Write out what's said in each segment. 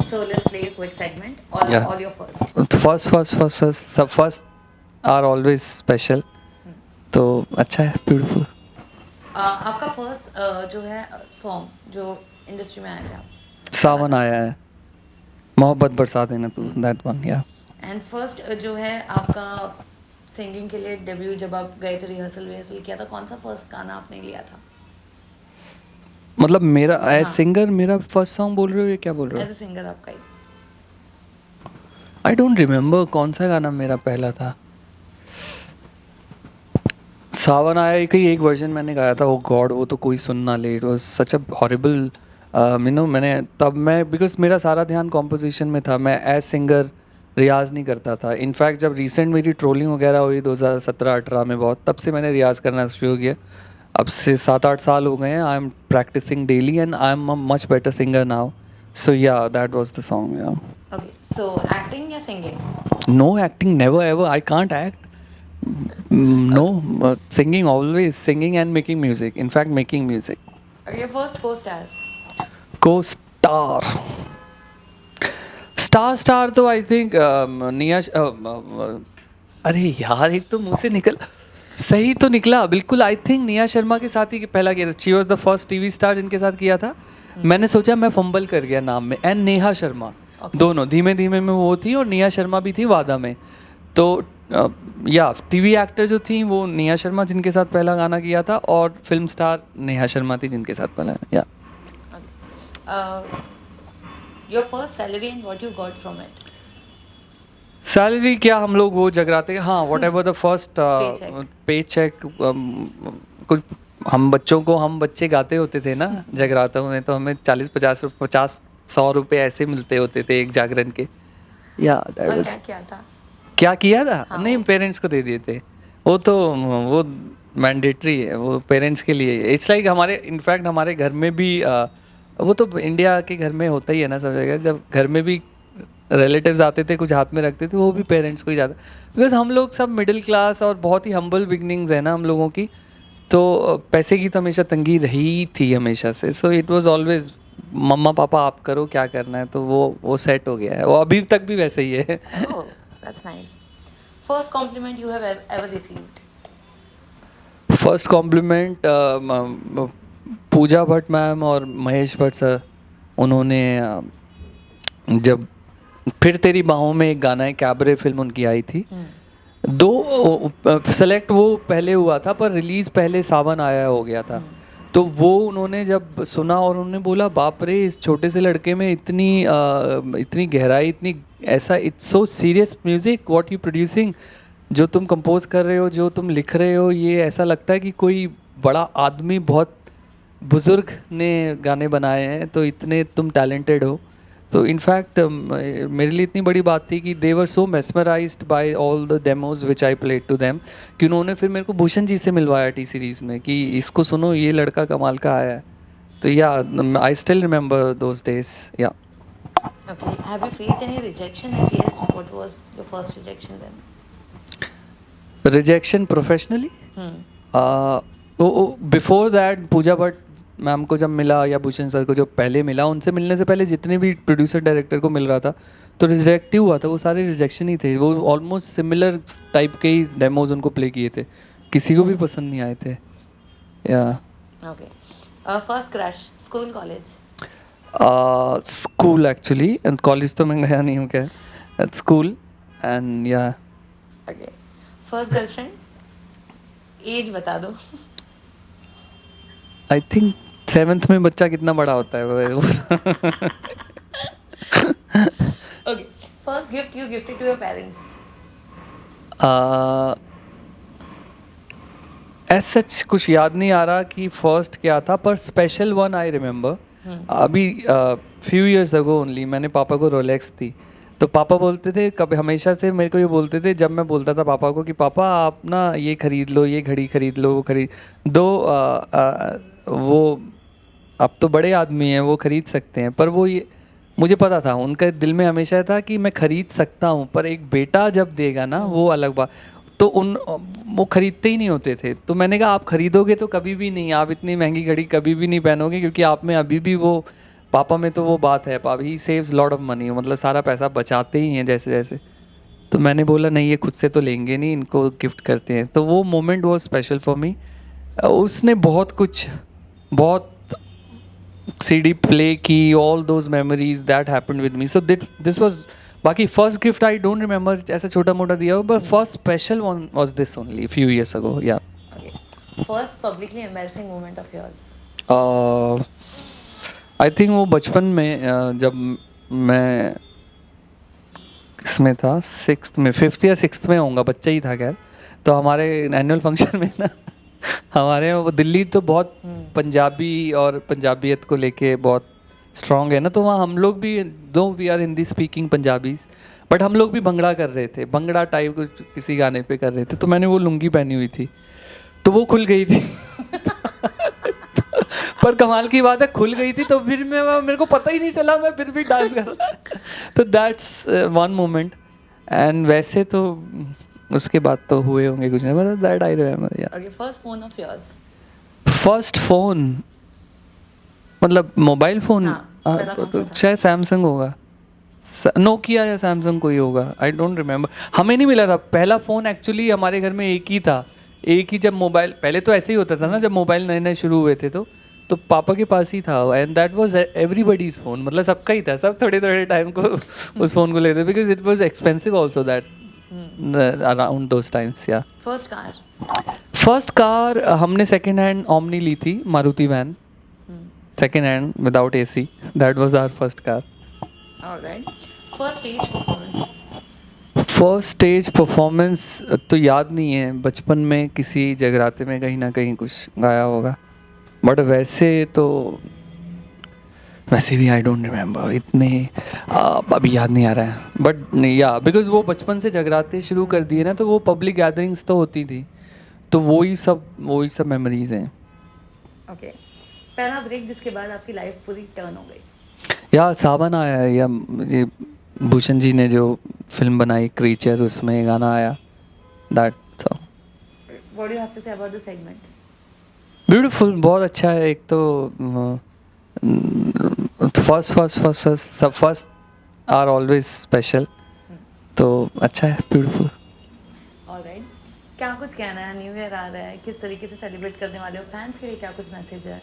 So let's play a quick segment. Yeah. All your first. First are always special. तो अच्छा है, beautiful. आपका first जो है सॉन्ग जो इंडस्ट्री में आया था. सावन आया है, मोहब्बत बरसा देना तू, दैट वन. या एंड फर्स्ट जो है आपका सिंगिंग के लिए डेब्यू जब आप गए थे रिहर्सल किया था, कौन सा फर्स्ट गाना आपने लिया था? मतलब मेरा एज हाँ. सिंगर मेरा फर्स्ट सॉन्ग बोल रहे हो या क्या बोल रहे एज हो? अ सिंगर आपका ही. आई डोंट रिमेम्बर कौन सा गाना मेरा पहला था. सावन आया का ही एक वर्जन मैंने गाया था. ओ गॉड, वो तो कोई सुन ना ले. It was such a horrible. मैं बिकॉज मेरा सारा ध्यान कॉम्पोजिशन में था. मैं एज सिंगर रियाज़ नहीं करता था. इनफैक्ट जब रिसेंट मेरी ट्रोलिंग वगैरह हुई 2017-18 में बहुत, तब से मैंने रियाज़ करना शुरू किया. अब से 7-8 साल हो गए हैं. I am practicing daily and I am a much better singer now. So yeah that was the song. Yeah okay, so acting या singing? No, acting never ever. I can't act. No, singing always. Singing and making music. In fact, making music. Okay, first co-star. Co-star. Star तो I think निया. अरे यार, एक तो मुंह से निकल, सही तो निकला बिल्कुल. आई थिंक निया शर्मा के साथ ही पहला किया था. She was the first TV star जिनके साथ किया था. मैंने सोचा मैं फंबल कर गया नाम में. एंड नेहा शर्मा. दोनों धीमे धीमे में वो थी, और निया शर्मा भी थी वादा में. तो या टीवी एक्टर जो थी वो निया शर्मा जिनके साथ पहला गाना किया था, और फिल्म स्टार नेहा शर्मा थी जिनके साथ पहला. या your first salary and what you got from it? Salary क्या, हम लोग वो जगराते. हाँ, वॉट एवर द फर्स्ट पे चेक. कुछ हम बच्चे गाते होते थे ना जगरातों में, तो हमें 40-50-100 रुपये ऐसे मिलते होते थे एक जागरण के. या क्या किया था? हाँ, नहीं, पेरेंट्स को दे दिए थे. वो मैंडेटरी है, वो पेरेंट्स के लिए. इट्स लाइक हमारे, इनफैक्ट हमारे घर में भी वो तो इंडिया के घर में होता ही है ना सब जगह. जब घर में भी रिलेटिव्स आते थे, कुछ हाथ में रखते थे, वो भी पेरेंट्स को ही जाता. बिकॉज हम लोग सब मिडिल क्लास और बहुत ही हम्बल बिगनिंग्स है ना हम लोगों की. तो पैसे की तो हमेशा तंगी रही थी हमेशा से. सो इट वाज ऑलवेज मम्मा पापा आप करो क्या करना है. तो वो सेट हो गया है. वो अभी तक भी वैसे ही है. That's nice. First compliment you have ever received? First compliment Pooja Bhatt ma'am और महेश भट्ट सर. उन्होंने जब फिर तेरी बाहों में एक गाना है, कैबरे फिल्म उनकी आई थी. सेलेक्ट वो पहले हुआ था, पर रिलीज़ पहले सावन आया हो गया था. तो वो उन्होंने जब सुना और उन्होंने बोला बाप रे, इस छोटे से लड़के में इतनी गहराई, इतनी ऐसा, it's so serious music what you producing. जो तुम कंपोज कर रहे हो, जो तुम लिख रहे हो, ये ऐसा लगता है कि कोई बड़ा आदमी, बहुत बुज़ुर्ग ने गाने बनाए हैं. तो इतने तुम टैलेंटेड हो. तो इनफैक्ट मेरे लिए इतनी बड़ी बात थी कि they were so mesmerized by all the demos which I played to them, कि उन्होंने फिर मेरे को भूषण जी से मिलवाया टी सीरीज़ में कि इसको सुनो, ये लड़का कमाल का आया है. तो या I still remember those days. या Okay, have you faced any rejection? If yes, what was your first rejection then? Rejection professionally, before that Pooja Bhatt ma'am को जब मिला, या भूषण सर को जो पहले मिला, उनसे मिलने से पहले जितने भी प्रोड्यूसर डायरेक्टर को मिल रहा था तो रिजेक्ट ही हुआ था. वो सारे रिजेक्शन ही थे. वो ऑलमोस्ट सिमिलर टाइप के ही डेमोज उनको प्ले किए थे. किसी को भी पसंद नहीं आए थे. या Okay. First crush, school, college? School actually, and college तो मैं गया नहीं हूँ. क्या एट स्कूल. एंड या Okay. First girlfriend? Age बता दो. आई थिंक 7th में बच्चा कितना बड़ा होता है. Okay. First gift you gifted to your parents? As such कुछ याद नहीं आ रहा कि फर्स्ट क्या था, पर स्पेशल वन आई रिमेंबर. अभी फ्यू इयर्स अगो ओनली मैंने पापा को रोलेक्स दी. तो पापा बोलते थे, कभी हमेशा से मेरे को ये बोलते थे, जब मैं बोलता था पापा को कि पापा आप ना ये ख़रीद लो, ये घड़ी ख़रीद लो, वो खरीद दो. वो अब तो बड़े आदमी हैं, वो ख़रीद सकते हैं. पर वो ये मुझे पता था, उनके दिल में हमेशा था कि मैं ख़रीद सकता हूँ, पर एक बेटा जब देगा ना वो अलग बात. तो वो ख़रीदते ही नहीं होते थे. तो मैंने कहा आप ख़रीदोगे तो कभी भी नहीं, आप इतनी महंगी घड़ी कभी भी नहीं पहनोगे, क्योंकि आप में अभी भी वो पापा में तो वो बात है, पापा ही सेव्स लॉट ऑफ मनी, मतलब सारा पैसा बचाते ही हैं जैसे जैसे। तो मैंने बोला नहीं, ये खुद से तो लेंगे नहीं, इनको गिफ्ट करते हैं। तो वो moment was special for me. उसने बहुत कुछ, बहुत सीडी प्ले की, all those memories that happened with me. So this was, बाकी first gift I don't remember, ऐसा छोटा मोटा दिया हो, but first special one was this only few years ago. Yeah first publicly embarrassing moment of yours? I think वो बचपन में जब मैं किसमें था, सिक्स्थ में, फिफ्थ या सिक्स्थ में होऊंगा, बच्चा ही था खैर। तो हमारे एनुअल फंक्शन में ना हमारे वो दिल्ली तो बहुत पंजाबी और पंजाबियत को लेके बहुत स्ट्रॉन्ग है ना, तो वहाँ हम लोग भी, though we are Hindi speaking Punjabis, but हम लोग भी भंगड़ा कर रहे थे, भंगड़ा टाइप कुछ किसी गाने पे कर रहे थे। तो मैंने वो लुंगी पहनी हुई थी, तो वो खुल गई थी पर कमाल की बात है, खुल गई थी, तो फिर मेरे को पता ही नहीं चला, मैं फिर भी डांस कर रहा। तो दैट्स वन मोमेंट। एंड वैसे तो उसके बाद तो हुए होंगे कुछ नहीं, बट दैट आई रिमेंबर। या okay, first phone of yours? First phone मतलब मोबाइल फोन? पहला कौन सा था? शायद सैमसंग होगा, नोकिया या सैमसंग कोई होगा, आई डोंट रिमेंबर। हमें नहीं मिला था पहला फ़ोन, एक्चुअली हमारे घर में एक ही था, एक ही। जब मोबाइल पहले तो ऐसे ही होता था ना, जब मोबाइल नए नए शुरू हुए थे, तो पापा के पास ही था, and that was everybody's phone, मतलब सबका ही था, सब थोड़े थोड़े टाइम को उस फ़ोन को लेते, because it was expensive also that around those times. या फर्स्ट कार? फर्स्ट कार हमने सेकेंड हैंड ओमनी ली थी, Maruti van, second hand without AC, that was our first car. Alright, first stage performance? First stage performance तो याद नहीं है, बचपन में किसी जगराते में कहीं ना कहीं कुछ गाया होगा, बट वैसे भी आई डोंट रिमेंबर इतने, अभी याद नहीं आ रहा है। बट या बिकॉज वो बचपन से जगराते शुरू कर दिए ना, तो वो पब्लिक गैदरिंग्स तो होती थी, तो वही सब मेमोरीज हैं। ओके, पहला ब्रेक जिसके बाद आपकी लाइफ पूरी टर्न हो गई? या सावन आया है, या ये भूषण जी ने जो फिल्म बनाई क्रीचर, उसमें गाना आया, that song. What do you have to say about the segment? Beautiful, बहुत अच्छा है। एक तो फर्स्ट आर ऑलवेज स्पेशल, तो अच्छा है, ब्यूटीफुल। ऑलराइट, क्या कुछ कहना है, न्यू ईयर आ रहा है, किस तरीके से सेलिब्रेट करने वाले हो, फैंस के लिए क्या कुछ मैसेज है?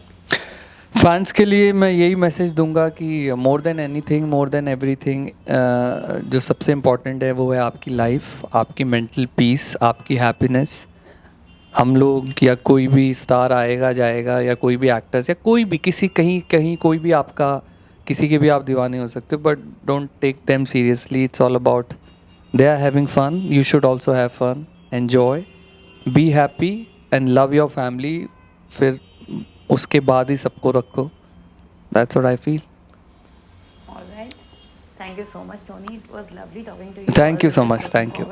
फैंस के लिए मैं यही मैसेज दूंगा कि more than anything, more than everything, जो सबसे इम्पोर्टेंट है वो है आपकी लाइफ, आपकी मेंटल पीस, आपकी हैप्पीनेस। हम लोग या कोई भी स्टार आएगा जाएगा, या कोई भी एक्टर्स, या कोई भी किसी कहीं कोई भी आपका, किसी के भी आप दीवाने हो सकते हो, but don't take them seriously. It's all about they are having fun, you should also have fun, enjoy, be happy and love your family. फिर उसके बाद ही सबको रखो, that's what I feel. Alright, thank you so much Tony, it was lovely talking to you. Thank you so much, thank you.